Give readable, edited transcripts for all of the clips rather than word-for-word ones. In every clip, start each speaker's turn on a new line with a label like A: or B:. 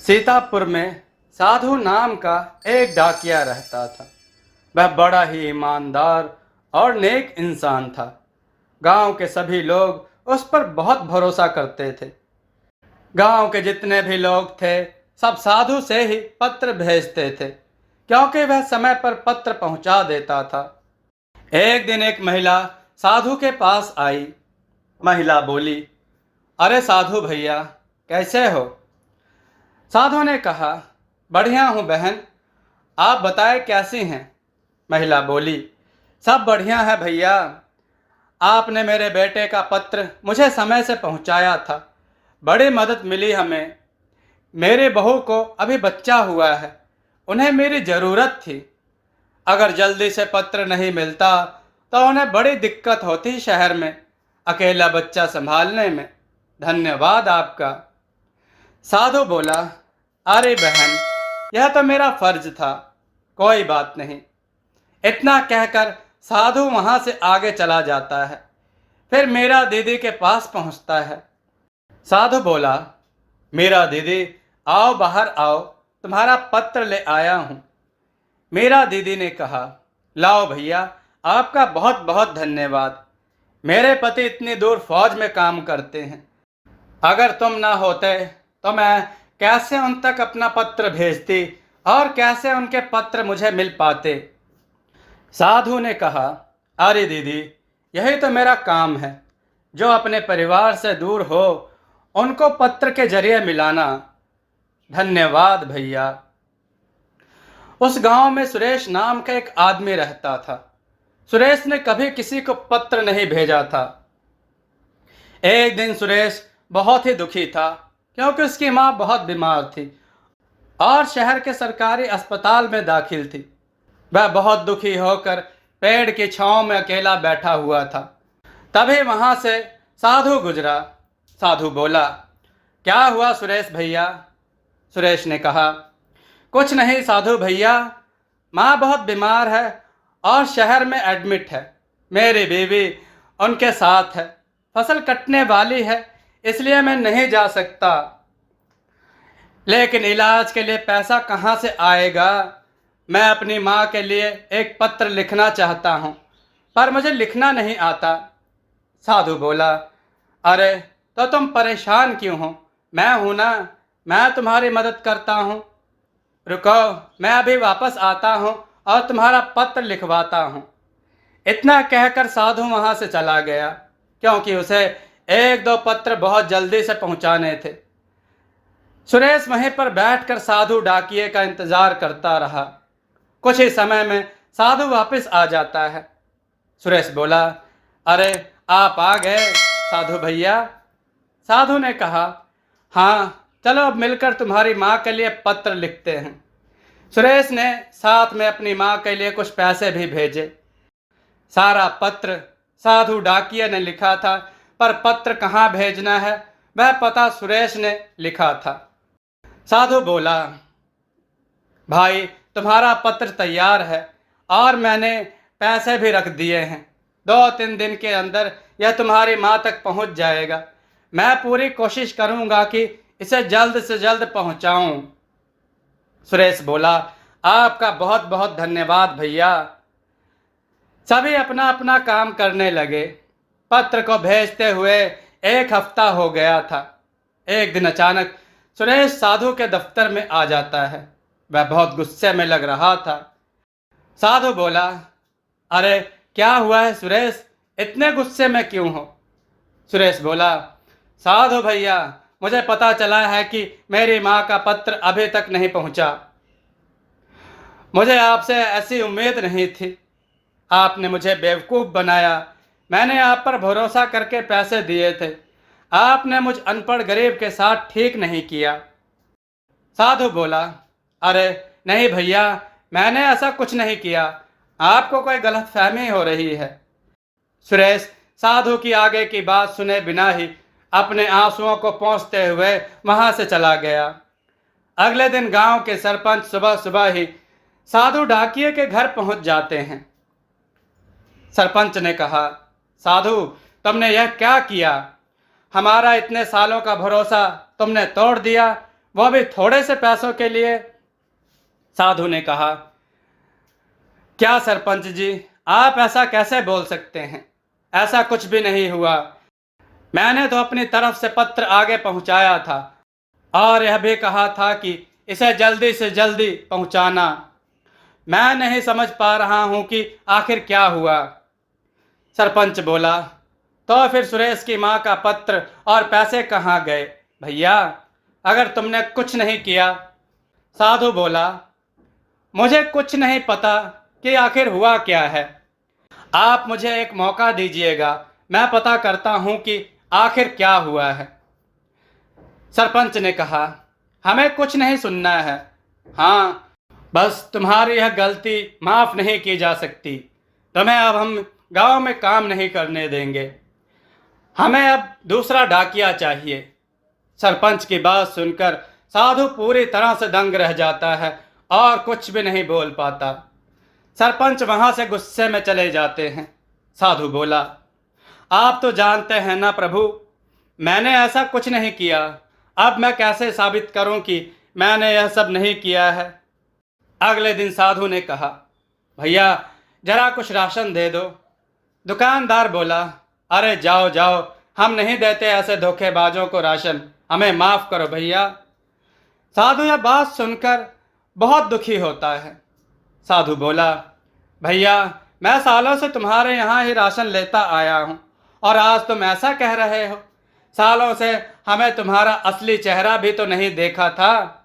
A: सीतापुर में साधु नाम का एक डाकिया रहता था। वह बड़ा ही ईमानदार और नेक इंसान था। गांव के सभी लोग उस पर बहुत भरोसा करते थे। गांव के जितने भी लोग थे सब साधु से ही पत्र भेजते थे, क्योंकि वह समय पर पत्र पहुंचा देता था। एक दिन एक महिला साधु के पास आई। महिला बोली, अरे साधु भैया, कैसे हो? साधु ने कहा, बढ़िया हूँ बहन, आप बताएं कैसी हैं? महिला बोली, सब बढ़िया है भैया। आपने मेरे बेटे का पत्र मुझे समय से पहुँचाया था, बड़ी मदद मिली हमें। मेरी बहू को अभी बच्चा हुआ है, उन्हें मेरी ज़रूरत थी। अगर जल्दी से पत्र नहीं मिलता तो उन्हें बड़ी दिक्कत होती शहर में अकेला बच्चा संभालने में। धन्यवाद आपका। साधु बोला, अरे बहन, यह तो मेरा फर्ज था, कोई बात नहीं। इतना कहकर साधु वहां से आगे चला जाता है। फिर मीरा दीदी के पास पहुंचता है। साधु बोला, मीरा दीदी, आओ बाहर आओ, तुम्हारा पत्र ले आया हूं। मीरा दीदी ने कहा, लाओ भैया, आपका बहुत बहुत धन्यवाद। मेरे पति इतनी दूर फौज में काम करते हैं, अगर तुम ना होते तो मैं कैसे उन तक अपना पत्र भेजती और कैसे उनके पत्र मुझे मिल पाते। साधु ने कहा, अरे दीदी, यही तो मेरा काम है, जो अपने परिवार से दूर हो उनको पत्र के जरिए मिलाना। धन्यवाद भैया। उस गांव में सुरेश नाम का एक आदमी रहता था। सुरेश ने कभी किसी को पत्र नहीं भेजा था। एक दिन सुरेश बहुत ही दुखी था, क्योंकि उसकी माँ बहुत बीमार थी और शहर के सरकारी अस्पताल में दाखिल थी। वह बहुत दुखी होकर पेड़ की छांव में अकेला बैठा हुआ था। तभी वहां से साधु गुजरा। साधु बोला, क्या हुआ सुरेश भैया? सुरेश ने कहा, कुछ नहीं साधु भैया, माँ बहुत बीमार है और शहर में एडमिट है। मेरी बीवी उनके साथ है, फसल कटने वाली है, इसलिए मैं नहीं जा सकता। लेकिन इलाज के लिए पैसा कहाँ से आएगा? मैं अपनी माँ के लिए एक पत्र लिखना चाहता हूँ, पर मुझे लिखना नहीं आता। साधु बोला, अरे तो तुम परेशान क्यों हो? मैं हूँ ना, मैं तुम्हारी मदद करता हूँ। रुको, मैं अभी वापस आता हूँ और तुम्हारा पत्र लिखवाता हूँ। इतना कहकर साधु वहाँ से चला गया, क्योंकि उसे एक दो पत्र बहुत जल्दी से पहुँचाने थे। सुरेश वहीं पर बैठकर साधु डाकिये का इंतजार करता रहा। कुछ ही समय में साधु वापस आ जाता है। सुरेश बोला, अरे आप आ गए साधु भैया। साधु ने कहा, हाँ चलो अब मिलकर तुम्हारी माँ के लिए पत्र लिखते हैं। सुरेश ने साथ में अपनी माँ के लिए कुछ पैसे भी भेजे। सारा पत्र साधु डाकिया ने लिखा था, पर पत्र कहाँ भेजना है वह पता सुरेश ने लिखा था। साधु बोला, भाई तुम्हारा पत्र तैयार है और मैंने पैसे भी रख दिए हैं। 2-3 दिन के अंदर यह तुम्हारी माँ तक पहुँच जाएगा। मैं पूरी कोशिश करूँगा कि इसे जल्द से जल्द पहुँचाऊँ। सुरेश बोला, आपका बहुत बहुत धन्यवाद भैया। सभी अपना अपना काम करने लगे। पत्र को भेजते हुए 1 हफ्ता हो गया था। एक दिन अचानक सुरेश साधु के दफ्तर में आ जाता है। वह बहुत गुस्से में लग रहा था। साधु बोला, अरे क्या हुआ है सुरेश, इतने गुस्से में क्यों हो? सुरेश बोला, साधु भैया, मुझे पता चला है कि मेरी माँ का पत्र अभी तक नहीं पहुँचा। मुझे आपसे ऐसी उम्मीद नहीं थी। आपने मुझे बेवकूफ़ बनाया। मैंने आप पर भरोसा करके पैसे दिए थे। आपने मुझ अनपढ़ गरीब के साथ ठीक नहीं किया। साधु बोला, अरे नहीं भैया, मैंने ऐसा कुछ नहीं किया, आपको कोई गलतफहमी हो रही है। सुरेश साधु की आगे की बात सुने बिना ही अपने आंसुओं को पोंछते हुए वहां से चला गया। अगले दिन गांव के सरपंच सुबह सुबह ही साधु डाकिये के घर पहुंच जाते हैं। सरपंच ने कहा, साधु तुमने यह क्या किया? हमारा इतने सालों का भरोसा तुमने तोड़ दिया वह भी थोड़े से पैसों के लिए। साधु ने कहा, क्या सरपंच जी, आप ऐसा कैसे बोल सकते हैं? ऐसा कुछ भी नहीं हुआ। मैंने तो अपनी तरफ से पत्र आगे पहुंचाया था और यह भी कहा था कि इसे जल्दी से जल्दी पहुंचाना। मैं नहीं समझ पा रहा हूं कि आखिर क्या हुआ। सरपंच बोला, तो फिर सुरेश की मां का पत्र और पैसे कहाँ गए भैया, अगर तुमने कुछ नहीं किया? साधु बोला, मुझे कुछ नहीं पता कि आखिर हुआ क्या है। आप मुझे एक मौका दीजिएगा, मैं पता करता हूं कि आखिर क्या हुआ है। सरपंच ने कहा, हमें कुछ नहीं सुनना है। हाँ, बस तुम्हारी यह गलती माफ नहीं की जा सकती। तुम्हें अब हम गांव में काम नहीं करने देंगे। हमें अब दूसरा डाकिया चाहिए। सरपंच की बात सुनकर साधु पूरी तरह से दंग रह जाता है और कुछ भी नहीं बोल पाता। सरपंच वहां से गुस्से में चले जाते हैं। साधु बोला, आप तो जानते हैं ना प्रभु, मैंने ऐसा कुछ नहीं किया। अब मैं कैसे साबित करूं कि मैंने यह सब नहीं किया है? अगले दिन साधु ने कहा, भैया जरा कुछ राशन दे दो। दुकानदार बोला, अरे जाओ जाओ, हम नहीं देते ऐसे धोखेबाजों को राशन, हमें माफ करो भैया। साधु यह बात सुनकर बहुत दुखी होता है। साधु बोला, भैया मैं सालों से तुम्हारे यहाँ ही राशन लेता आया हूँ और आज तुम ऐसा कह रहे हो? सालों से हमें तुम्हारा असली चेहरा भी तो नहीं देखा था।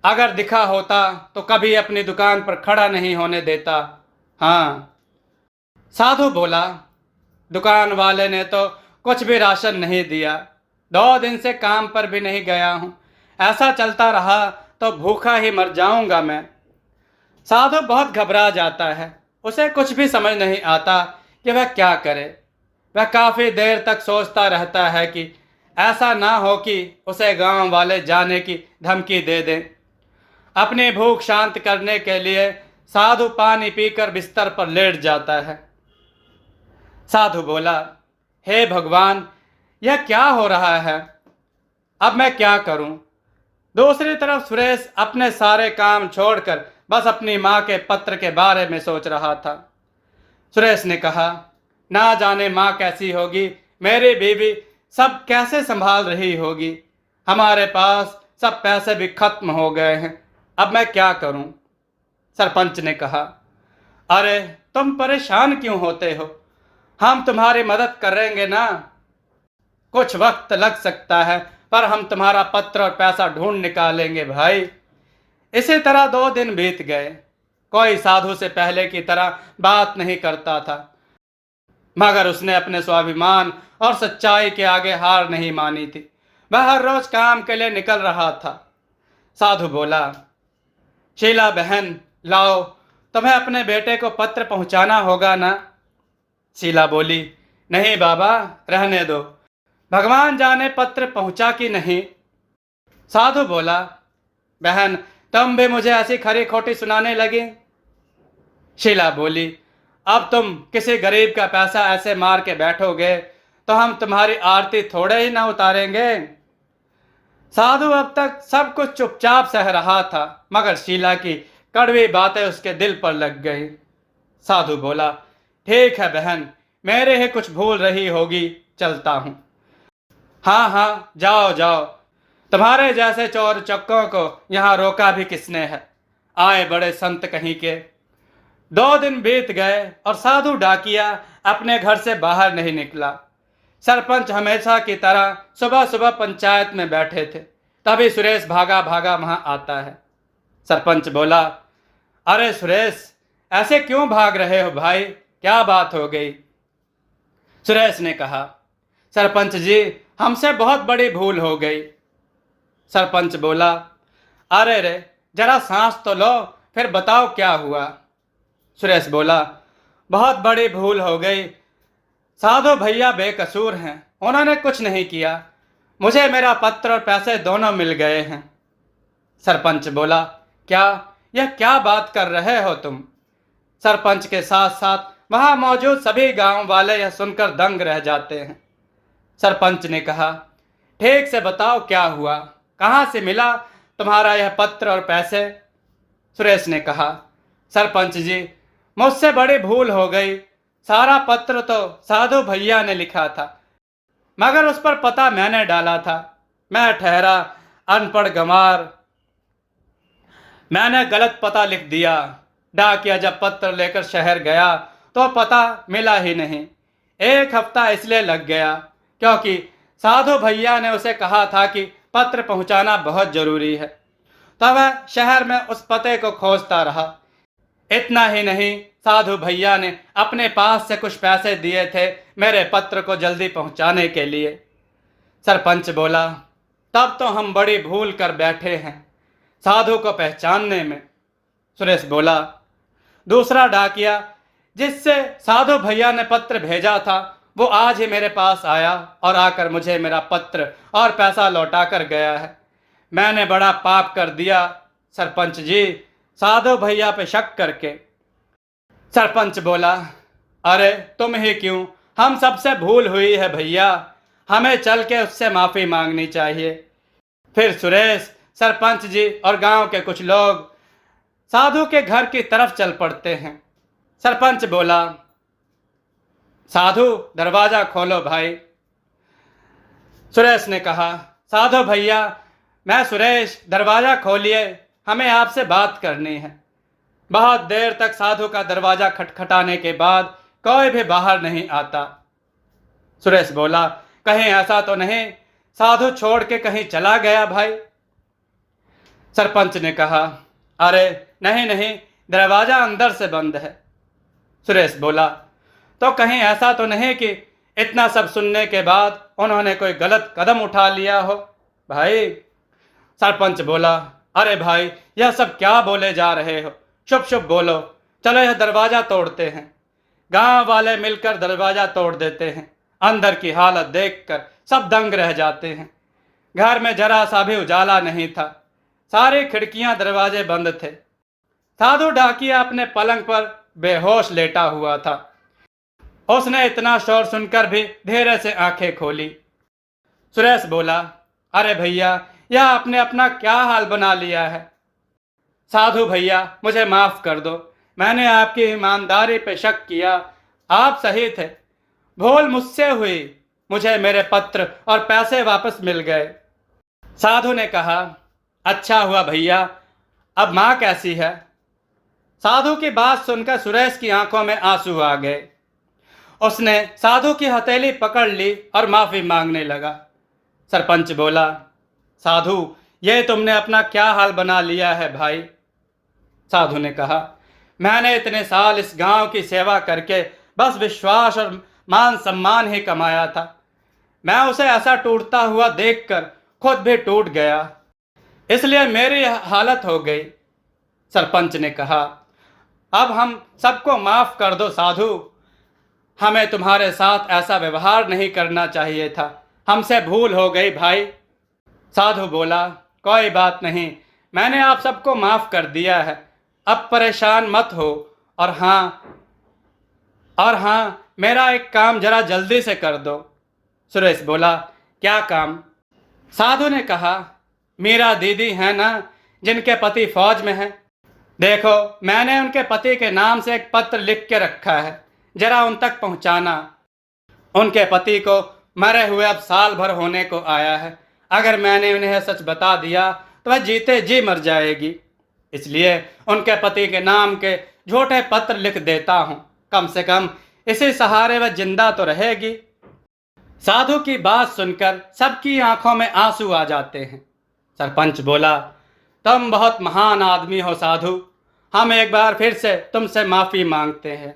A: अगर दिखा होता तो कभी अपनी दुकान पर खड़ा नहीं होने देता। हाँ। साधु बोला, दुकान वाले ने तो कुछ भी राशन नहीं दिया। 2 दिन से काम पर भी नहीं गया हूँ। ऐसा चलता रहा तो भूखा ही मर जाऊंगा मैं। साधु बहुत घबरा जाता है। उसे कुछ भी समझ नहीं आता कि वह क्या करे। वह काफ़ी देर तक सोचता रहता है कि ऐसा ना हो कि उसे गांव वाले जाने की धमकी दे दें। अपनी भूख शांत करने के लिए साधु पानी पीकर बिस्तर पर लेट जाता है। साधु बोला, हे भगवान, यह क्या हो रहा है? अब मैं क्या करूं? दूसरी तरफ सुरेश अपने सारे काम छोड़कर बस अपनी माँ के पत्र के बारे में सोच रहा था। सुरेश ने कहा, ना जाने माँ कैसी होगी, मेरी बीवी सब कैसे संभाल रही होगी। हमारे पास सब पैसे भी खत्म हो गए हैं, अब मैं क्या करूं? सरपंच ने कहा, अरे तुम परेशान क्यों होते हो? हम तुम्हारी मदद करेंगे ना। कुछ वक्त लग सकता है पर हम तुम्हारा पत्र और पैसा ढूंढ निकालेंगे भाई। इसी तरह 2 दिन बीत गए। कोई साधु से पहले की तरह बात नहीं करता था, मगर उसने अपने स्वाभिमान और सच्चाई के आगे हार नहीं मानी थी। वह हर रोज काम के लिए निकल रहा था। साधु बोला, शीला बहन लाओ, तुम्हें अपने बेटे को पत्र पहुंचाना होगा ना। शीला बोली, नहीं बाबा, रहने दो, भगवान जाने पत्र पहुंचा कि नहीं। साधु बोला, बहन तुम भी मुझे ऐसी खरी खोटी सुनाने लगी। शीला बोली, अब तुम किसी गरीब का पैसा ऐसे मार के बैठोगे तो हम तुम्हारी आरती थोड़े ही ना उतारेंगे। साधु अब तक सब कुछ चुपचाप सह रहा था, मगर शीला की कड़वी बातें उसके दिल पर लग गई। साधु बोला, ठीक है बहन, मेरे ही कुछ भूल रही होगी, चलता हूँ। हाँ हाँ, जाओ जाओ, तुम्हारे जैसे चोर चक्कों को यहाँ रोका भी किसने है, आए बड़े संत कहीं के। 2 दिन बीत गए और साधु डाकिया अपने घर से बाहर नहीं निकला। सरपंच हमेशा की तरह सुबह सुबह पंचायत में बैठे थे, तभी सुरेश भागा भागा वहां आता है। सरपंच बोला, अरे सुरेश, ऐसे क्यों भाग रहे हो भाई, क्या बात हो गई? सुरेश ने कहा, सरपंच जी, हमसे बहुत बड़ी भूल हो गई। सरपंच बोला, अरे रे, जरा सांस तो लो, फिर बताओ क्या हुआ। सुरेश बोला, बहुत बड़ी भूल हो गई। साधु भैया बेकसूर हैं, उन्होंने कुछ नहीं किया। मुझे मेरा पत्र और पैसे दोनों मिल गए हैं। सरपंच बोला, क्या, यह क्या बात कर रहे हो तुम? सरपंच के साथ साथ वहां मौजूद सभी गांव वाले यह सुनकर दंग रह जाते हैं। सरपंच ने कहा, ठीक से बताओ क्या हुआ। कहाँ से मिला तुम्हारा यह पत्र और पैसे? सुरेश ने कहा, सरपंच जी, मुझसे बड़ी भूल हो गई। सारा पत्र तो साधु भैया ने लिखा था, मगर उस पर पता मैंने डाला था। मैं ठहरा अनपढ़ गंवार, मैंने गलत पता लिख दिया। डाकिया जब पत्र लेकर शहर गया तो पता मिला ही नहीं। 1 हफ्ता इसलिए लग गया क्योंकि साधु भैया ने उसे कहा था कि पत्र पहुंचाना बहुत जरूरी है। तब वह शहर में उस पते को खोजता रहा। इतना ही नहीं, साधु भैया ने अपने पास से कुछ पैसे दिए थे मेरे पत्र को जल्दी पहुंचाने के लिए। सरपंच बोला, तब तो हम बड़ी भूल कर बैठे हैं साधु को पहचानने में। सुरेश बोला, दूसरा डाकिया जिससे साधु भैया ने पत्र भेजा था वो आज ही मेरे पास आया और आकर मुझे मेरा पत्र और पैसा लौटा कर गया है। मैंने बड़ा पाप कर दिया सरपंच जी, साधु भैया पे शक करके। सरपंच बोला, अरे तुम ही क्यों, हम सबसे भूल हुई है भैया, हमें चल के उससे माफ़ी मांगनी चाहिए। फिर सुरेश, सरपंच जी और गांव के कुछ लोग साधु के घर की तरफ चल पड़ते हैं। सरपंच बोला, साधु दरवाजा खोलो भाई। सुरेश ने कहा, साधु भैया, मैं सुरेश, दरवाजा खोलिए, हमें आपसे बात करनी है। बहुत देर तक साधु का दरवाजा खटखटाने के बाद कोई भी बाहर नहीं आता। सुरेश बोला, कहीं ऐसा तो नहीं साधु छोड़ के कहीं चला गया भाई? सरपंच ने कहा, अरे नहीं नहीं, दरवाजा अंदर से बंद है। सुरेश बोला, तो कहीं ऐसा तो नहीं कि इतना सब सुनने के बाद उन्होंने कोई गलत कदम उठा लिया हो भाई? सरपंच बोला, अरे भाई, यह सब क्या बोले जा रहे हो, शुभ शुभ बोलो, चलो यह दरवाजा तोड़ते हैं। गांव वाले मिलकर दरवाजा तोड़ देते हैं। अंदर की हालत देखकर सब दंग रह जाते हैं। घर में जरा सा भी उजाला नहीं था, सारी खिड़कियां दरवाजे बंद थे। साधु डाकिया अपने पलंग पर बेहोश लेटा हुआ था। उसने इतना शोर सुनकर भी धीरे से आंखें खोली। सुरेश बोला, अरे भैया, यह आपने अपना क्या हाल बना लिया है? साधु भैया, मुझे माफ कर दो, मैंने आपकी ईमानदारी पे शक किया, आप सही थे, भूल मुझसे हुई, मुझे मेरे पत्र और पैसे वापस मिल गए। साधु ने कहा, अच्छा हुआ भैया, अब माँ कैसी है? साधु की बात सुनकर सुरेश की आंखों में आंसू आ गए। उसने साधु की हथेली पकड़ ली और माफी मांगने लगा। सरपंच बोला, साधु, ये तुमने अपना क्या हाल बना लिया है भाई? साधु ने कहा, मैंने इतने साल इस गांव की सेवा करके बस विश्वास और मान सम्मान ही कमाया था। मैं उसे ऐसा टूटता हुआ देखकर खुद भी टूट गया, इसलिए मेरी हालत हो गई। सरपंच ने कहा, अब हम सबको माफ कर दो साधु, हमें तुम्हारे साथ ऐसा व्यवहार नहीं करना चाहिए था, हमसे भूल हो गई भाई। साधु बोला, कोई बात नहीं, मैंने आप सबको माफ कर दिया है, अब परेशान मत हो। और हाँ, मेरा एक काम जरा जल्दी से कर दो। सुरेश बोला, क्या काम? साधु ने कहा, मीरा दीदी है ना, जिनके पति फौज में हैं, देखो मैंने उनके पति के नाम से एक पत्र लिख के रखा है, जरा उन तक पहुंचाना। उनके पति को मरे हुए अब साल भर होने को आया है, अगर मैंने उन्हें सच बता दिया तो वह जीते जी मर जाएगी, इसलिए उनके पति के नाम के झूठे पत्र लिख देता हूँ, कम से कम इसी सहारे वह जिंदा तो रहेगी। साधु की बात सुनकर सबकी आंखों में आंसू आ जाते हैं। सरपंच बोला, तुम बहुत महान आदमी हो साधु, हम एक बार फिर से तुमसे माफ़ी मांगते हैं।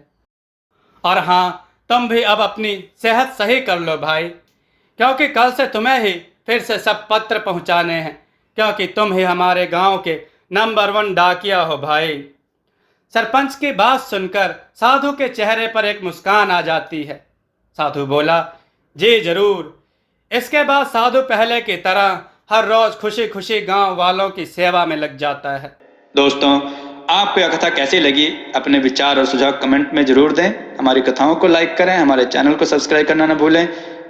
A: और हाँ, तुम भी अब अपनी सेहत सही कर लो भाई, क्योंकि कल से तुम्हें ही फिर से सब पत्र पहुंचाने हैं, क्योंकि तुम ही हमारे गांव के नंबर 1 डाकिया हो भाई। सरपंच की बात सुनकर साधु के चेहरे पर एक मुस्कान आ जाती है। साधु बोला, जी जरूर। इसके बाद साधु पहले की तरह हर रोज खुशी खुशी गांव वालों की सेवा में लग जाता है।
B: दोस्तों, आपको यह कथा कैसी लगी? अपने विचार और सुझाव कमेंट में जरूर दें। हमारी कथाओं को लाइक करें, हमारे चैनल को सब्सक्राइब करना न भूलें,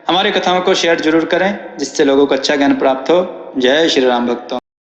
B: हमारी कथाओं को शेयर जरूर करें, जिससे लोगों को अच्छा ज्ञान प्राप्त हो। जय श्री राम भक्तों।